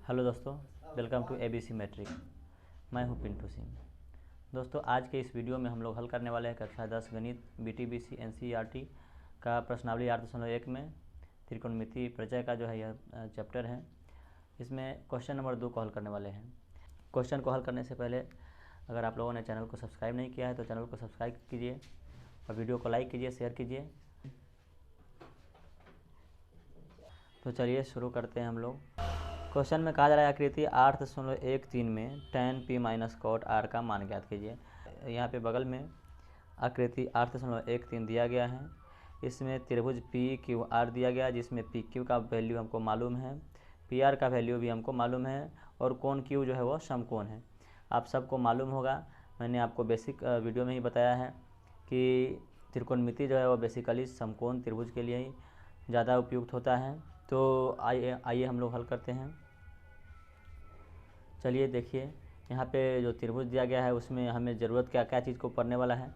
Hello दोस्तों, welcome to ABC matric. मैं हूं पिंटू सिंह। दोस्तों, आज के इस वीडियो में हम लोग हल करने वाले हैं कक्षा 10 गणित BTBC NCERT का प्रश्नावली 8.1 में त्रिकोणमिति परिचय का जो है यह चैप्टर है। इसमें क्वेश्चन नंबर 2 को हल करने वाले हैं। क्वेश्चन को हल करने से पहले अगर आप लोगों ने चैनल को सब्सक्राइब नहीं किया है तो चैनल को सब्सक्राइब कीजिए और वीडियो को लाइक कीजिए, शेयर कीजिए। तो चलिए शुरू करते हैं हम लोग। क्वेश्चन में कहा जा रहा है आकृति 8.13 में tan p minus cot r का मान ज्ञात कीजिए। यहाँ पे बगल में आकृति 8.13 दिया गया है। इसमें त्रिभुज PQR दिया गया है, जिसमें PQ का वैल्यू हमको मालूम है, PR का वैल्यू भी हमको मालूम है और कोण Q जो है वो समकोण है। आप सबको मालूम होगा, मैंने आपको बेसिक वीडियो में ही बताया है कि त्रिकोणमिति जो है वो बेसिकली समकोण त्रिभुज के लिए ही ज़्यादा उपयुक्त होता है। तो आइए हम लोग हल करते हैं। चलिए देखिए, यहाँ पे जो त्रिभुज दिया गया है उसमें हमें ज़रूरत क्या क्या चीज़ को पढ़ने वाला है।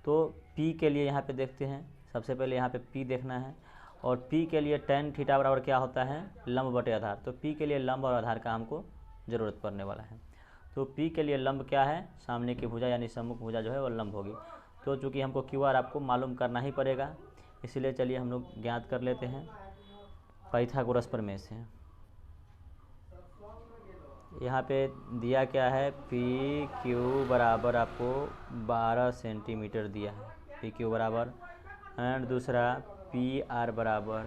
तो P के लिए यहाँ पे देखते हैं। सबसे पहले यहाँ पे P देखना है और P के लिए tan थीटा बराबर क्या होता है, लंब बटे आधार। तो P के लिए लंब और आधार का हमको ज़रूरत पड़ने वाला है। तो P के लिए लंब क्या है, सामने की भुजा यानी सम्मुख भुजा जो है वो लंब होगी। तो चूँकि हमको QR आपको मालूम करना ही पड़ेगा, इसलिए चलिए हम लोग ज्ञात कर लेते हैं पाइथागोरस प्रमेय से। यहाँ पे दिया क्या है, PQ बराबर आपको 12 सेंटीमीटर दिया है, PQ बराबर, एंड दूसरा PR बराबर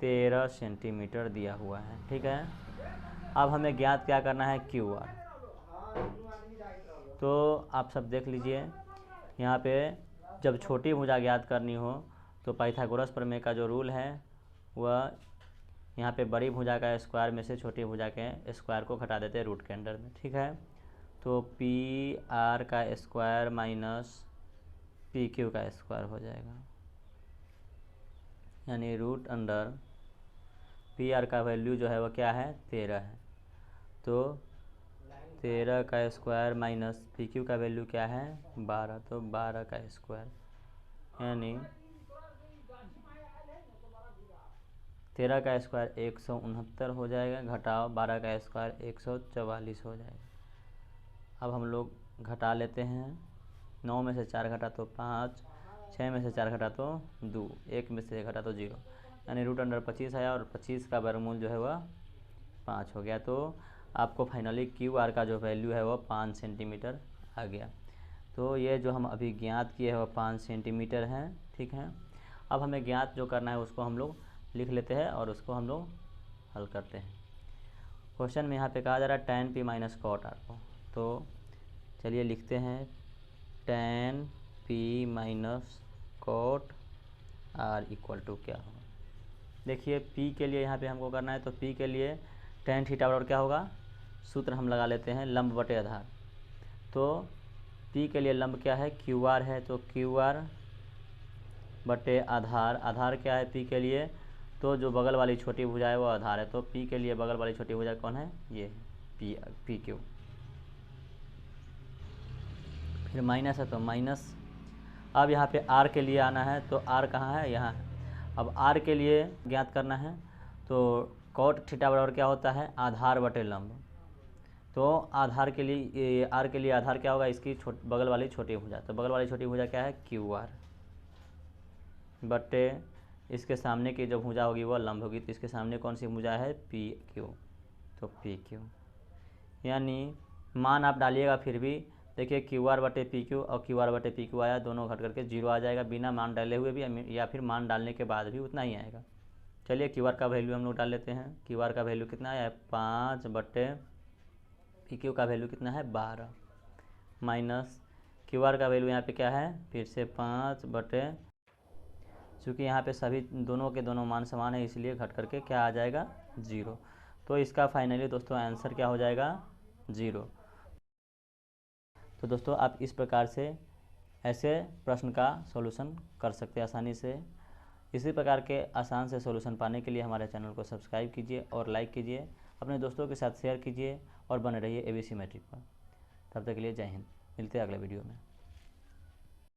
13 सेंटीमीटर दिया हुआ है। ठीक है, अब हमें ज्ञात क्या करना है, QR। तो आप सब देख लीजिए, यहाँ पे जब छोटी भुजा ज्ञात करनी हो तो पाइथागोरस प्रमेय का जो रूल है वह यहाँ पे बड़ी भुजा का स्क्वायर में से छोटी भुजा के स्क्वायर को घटा देते हैं रूट के अंडर में। ठीक है, तो PR का स्क्वायर माइनस PQ का स्क्वायर हो जाएगा, यानी रूट अंडर PR का वैल्यू जो है वो क्या है, 13 है। तो 13 का स्क्वायर माइनस PQ का वैल्यू क्या है, 12। तो 12 का स्क्वायर यानी 13 का स्क्वायर 169 हो जाएगा, घटाओ 12 का स्क्वायर 144 हो जाएगा। अब हम लोग घटा लेते हैं। 9 में से 4 घटा तो 5, 6 में से 4 घटा तो 2, 1 में से घटा तो 0, यानी रूट अंडर 25 आया और 25 का वर्गमूल जो है वह 5 हो गया। तो आपको फाइनली QR का जो वैल्यू है वो 5 सेंटीमीटर आ गया। तो ये जो हम अभी ज्ञात किए हैं वो 5 सेंटीमीटर है। ठीक है, अब हमें ज्ञात जो करना है उसको हम लोग लिख लेते हैं और उसको हम लोग हल करते हैं। क्वेश्चन में यहाँ पे कहा जा रहा है tan p minus cot r को। तो चलिए लिखते हैं, tan p minus cot r equal to क्या होगा। देखिए P के लिए यहाँ पे हमको करना है, तो P के लिए tan थीटा बराबर क्या होगा, सूत्र हम लगा लेते हैं, लंब बटे आधार। तो P के लिए लंब क्या है, QR है, तो QR बटे आधार। आधार क्या है P के लिए, तो जो बगल वाली छोटी भुजा है वो आधार है। तो P के लिए बगल वाली छोटी भुजा कौन है, ये PQ। फिर माइनस है तो माइनस। अब यहाँ पे R के लिए आना है, तो R कहाँ है, यहाँ है। अब R के लिए ज्ञात करना है, तो कॉट थीटा बराबर क्या होता है, आधार बटे लंब। तो आधार के लिए R के लिए आधार क्या होगा, इसकी बगल वाली छोटी भुजा। तो बगल वाली छोटी भुजा क्या है, QR बटे इसके सामने की जो भुजा होगी वह लंब होगी। तो इसके सामने कौन सी भुजा है, PQ। तो PQ यानी मान आप डालिएगा, फिर भी देखिए QR बटे PQ और QR बटे PQ आया, दोनों घट करके 0 आ जाएगा, बिना मान डाले हुए भी या फिर मान डालने के बाद भी उतना ही आएगा। चलिए QR का वैल्यू हम लोग डाल लेते हैं। QR का वैल्यू कितना आया है, 5 बटे PQ का वैल्यू कितना है, 12, माइनस QR का वैल्यू यहाँ पे क्या है, फिर से 5 बटे, चूँकि यहाँ पे सभी दोनों के दोनों मान समान है इसलिए घट करके क्या आ जाएगा, 0। तो इसका फाइनली दोस्तों आंसर क्या हो जाएगा, 0। तो दोस्तों आप इस प्रकार से ऐसे प्रश्न का सॉल्यूशन कर सकते हैं आसानी से। इसी प्रकार के आसान से सॉल्यूशन पाने के लिए हमारे चैनल को सब्सक्राइब कीजिए और लाइक कीजिए, अपने दोस्तों के साथ शेयर कीजिए और बने रहिए एबीसी मैट्रिक पर। तब तक के लिए जय हिंद, मिलते हैं अगले वीडियो में।